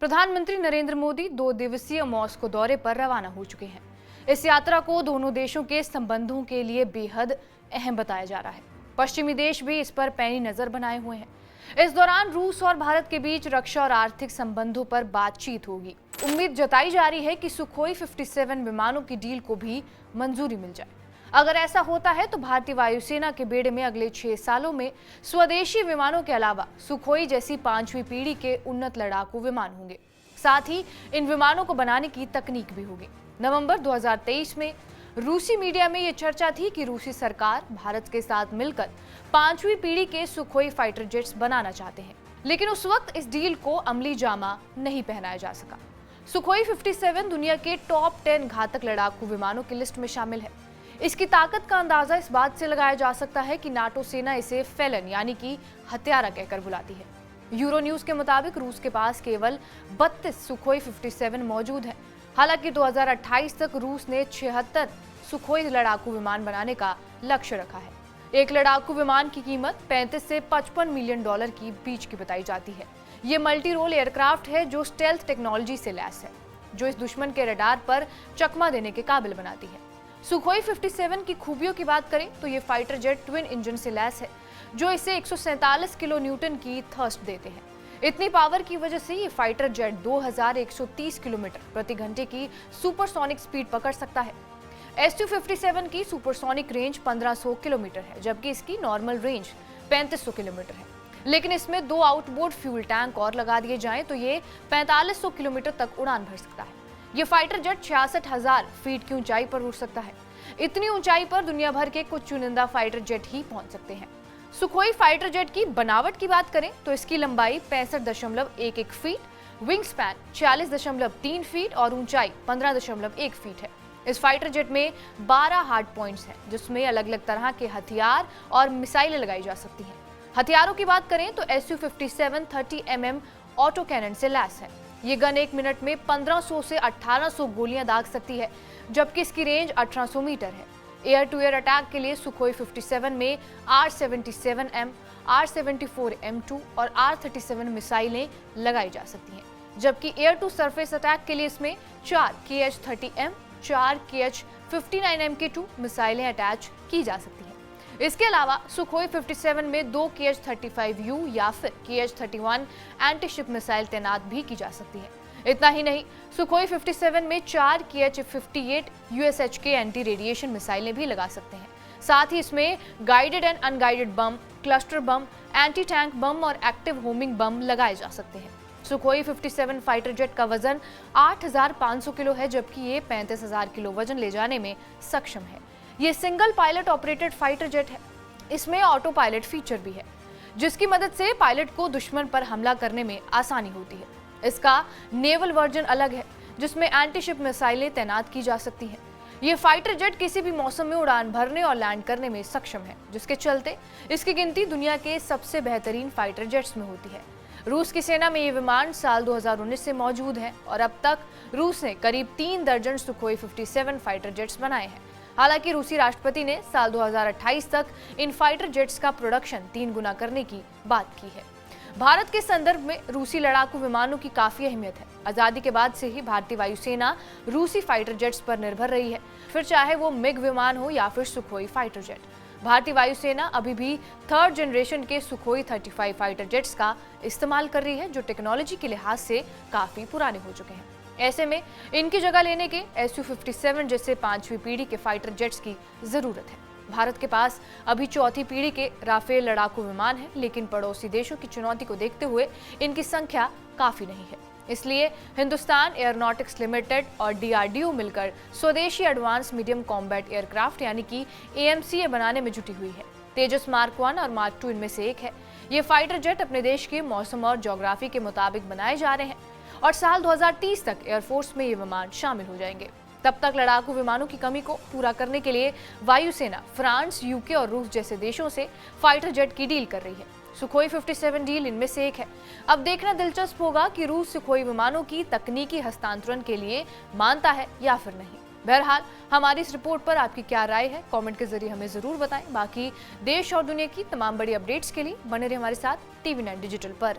प्रधानमंत्री नरेंद्र मोदी 2 दिवसीय मॉस्को दौरे पर रवाना हो चुके हैं। इस यात्रा को दोनों देशों के संबंधों के लिए बेहद अहम बताया जा रहा है। पश्चिमी देश भी इस पर पैनी नजर बनाए हुए हैं। इस दौरान रूस और भारत के बीच रक्षा और आर्थिक संबंधों पर बातचीत होगी। उम्मीद जताई जा रही है कि सुखोई 57 विमानों की डील को भी मंजूरी मिल जाए। अगर ऐसा होता है तो भारतीय वायुसेना के बेड़े में अगले 6 सालों में स्वदेशी विमानों के अलावा सुखोई जैसी 5वीं पीढ़ी के उन्नत लड़ाकू विमान होंगे। साथ ही इन विमानों को बनाने की तकनीक भी होगी। नवंबर 2023 में रूसी मीडिया में ये चर्चा थी कि रूसी सरकार भारत के साथ मिलकर 5वीं पीढ़ी के सुखोई फाइटर जेट्स बनाना चाहते हैं, लेकिन उस वक्त इस डील को अमली जामा नहीं पहनाया जा सका। सुखोई 57 दुनिया के टॉप 10 घातक लड़ाकू विमानों की लिस्ट में शामिल है। इसकी ताकत का अंदाजा इस बात से लगाया जा सकता है कि नाटो सेना इसे फेलन यानी कि हत्यारा कहकर बुलाती है। यूरो न्यूज के मुताबिक रूस के पास केवल 32 सुखोई 57 मौजूद हैं। हालांकि 2028 तक रूस ने 76 सुखोई लड़ाकू विमान बनाने का लक्ष्य रखा है। एक लड़ाकू विमान की कीमत 35 से 55 मिलियन डॉलर की बीच की बताई जाती है। ये मल्टी रोल एयरक्राफ्ट है जो स्टेल्थ टेक्नोलॉजी से लैस है, जो इस दुश्मन के रडार पर चकमा देने के काबिल बनाती है। सुखोई 57 की खूबियों की बात करें तो ये फाइटर जेट ट्विन इंजन से लैस है, जो इसे 147 किलो न्यूटन की थ्रस्ट देते हैं। इतनी पावर की वजह से ये फाइटर जेट 2130 किलोमीटर प्रति घंटे की सुपरसोनिक स्पीड पकड़ सकता है। Su-57 की सुपरसोनिक रेंज 1500 किलोमीटर है, जबकि इसकी नॉर्मल रेंज 3500 किलोमीटर है। लेकिन इसमें 2 आउटबोर्ड फ्यूल टैंक और लगा दिए जाएं तो ये 4500 किलोमीटर तक उड़ान भर सकता है। ये फाइटर जेट 66,000 फीट की ऊंचाई पर उड़ सकता है। इतनी ऊंचाई पर दुनिया भर के कुछ चुनिंदा फाइटर जेट ही पहुंच सकते हैं। सुखोई फाइटर जेट की बनावट की बात करें तो इसकी लंबाई 65.11 फीट, विंग स्पैन 40.3 फीट और ऊंचाई 15.1 फीट है। इस फाइटर जेट में 12 हार्ड पॉइंट्स हैं, जिसमें अलग अलग तरह के हथियार और मिसाइलें लगाई जा सकती हैं। हथियारों की बात करें तो Su-57 30 mm ऑटो कैनन से लैस है। ये गन 1 मिनट में 1500 से 1800 गोलियां दाग सकती है, जबकि इसकी रेंज 1800 मीटर है। एयर टू एयर अटैक के लिए सुखोई 57 में R-77M, R-74M2 और R-37 मिसाइलें लगाई जा सकती हैं, जबकि एयर टू सरफेस अटैक के लिए इसमें 4 KH-30M, 4 KH-59MK2 मिसाइलें अटैच की जा सकती हैं। इसके अलावा सुखोई 57 में 2 KH-35U या फिर KH-31 एंटीशिप मिसाइल तैनात भी की जा सकती है। इतना ही नहीं, सुखोई 57 में 4 KH-58 USHK एंटी रेडिएशन मिसाइलें भी लगा सकते हैं। साथ ही इसमें guided and unguided bomb, cluster bomb, anti tank bomb और एक्टिव होमिंग बम लगाए जा सकते हैं। सुखोई 57 फाइटर जेट का वजन 8500 किलो है, जबकि ये 35,000 किलो वजन ले जाने में सक्षम है। ये single pilot operated fighter jet है। इसमें ऑटो पायलट फीचर भी है, जिसकी मदद से पायलट को दुश्मन पर हमला करने में आसानी होती है। इसका नेवल वर्जन अलग है, जिसमें एंटीशिप मिसाइलें तैनात की जा सकती हैं। ये फाइटर जेट किसी भी मौसम में उड़ान भरने और लैंड करने में सक्षम है, जिसके चलते इसकी गिनती दुनिया के सबसे बेहतरीन फाइटर जेट्स में होती है। रूस की सेना में ये विमान साल 2019 से मौजूद है और अब तक रूस ने करीब 3 दर्जन सुखोई 57 फाइटर जेट्स बनाए हैं। हालांकि रूसी राष्ट्रपति ने साल 2028 तक इन फाइटर जेट्स का प्रोडक्शन 3 गुना करने की बात की है। भारत के संदर्भ में रूसी लड़ाकू विमानों की काफी अहमियत है। आजादी के बाद से ही भारतीय वायुसेना रूसी फाइटर जेट्स पर निर्भर रही है, फिर चाहे वो मिग विमान हो या फिर सुखोई फाइटर जेट। भारतीय वायुसेना अभी भी 3rd जनरेशन के सुखोई 35 फाइटर जेट्स का इस्तेमाल कर रही है, जो टेक्नोलॉजी के लिहाज से काफी पुराने हो चुके हैं। ऐसे में इनकी जगह लेने के Su-57 जैसे 5वीं पीढ़ी के फाइटर जेट्स की जरूरत है। भारत के पास अभी 4थी पीढ़ी के राफेल लड़ाकू विमान हैं, लेकिन पड़ोसी देशों की चुनौती को देखते हुए इनकी संख्या काफी नहीं है। इसलिए हिंदुस्तान एयरोनॉटिक्स लिमिटेड और DRDO मिलकर स्वदेशी एडवांस मीडियम कॉम्बैट एयरक्राफ्ट यानी कि AMCA बनाने में जुटी हुई है। तेजस मार्क 1 और मार्क 2 इनमें से एक है। ये फाइटर जेट अपने देश के मौसम और ज्योग्राफी के मुताबिक बनाए जा रहे हैं और साल 2030 तक एयरफोर्स में ये विमान शामिल हो जाएंगे। तब तक लड़ाकू विमानों की कमी को पूरा करने के लिए वायुसेना फ्रांस, UK और रूस जैसे देशों से फाइटर जेट की डील कर रही है। सुखोई 57 डील इनमें से एक है। अब देखना दिलचस्प होगा कि रूस सुखोई विमानों की तकनीकी हस्तांतरण के लिए मानता है या फिर नहीं। बहरहाल हमारी इस रिपोर्ट पर आपकी क्या राय है, कमेंट के जरिए हमें जरूर बताएं। बाकी देश और दुनिया की तमाम बड़ी अपडेट्स के लिए बने रहिए हमारे साथ TV9 डिजिटल पर।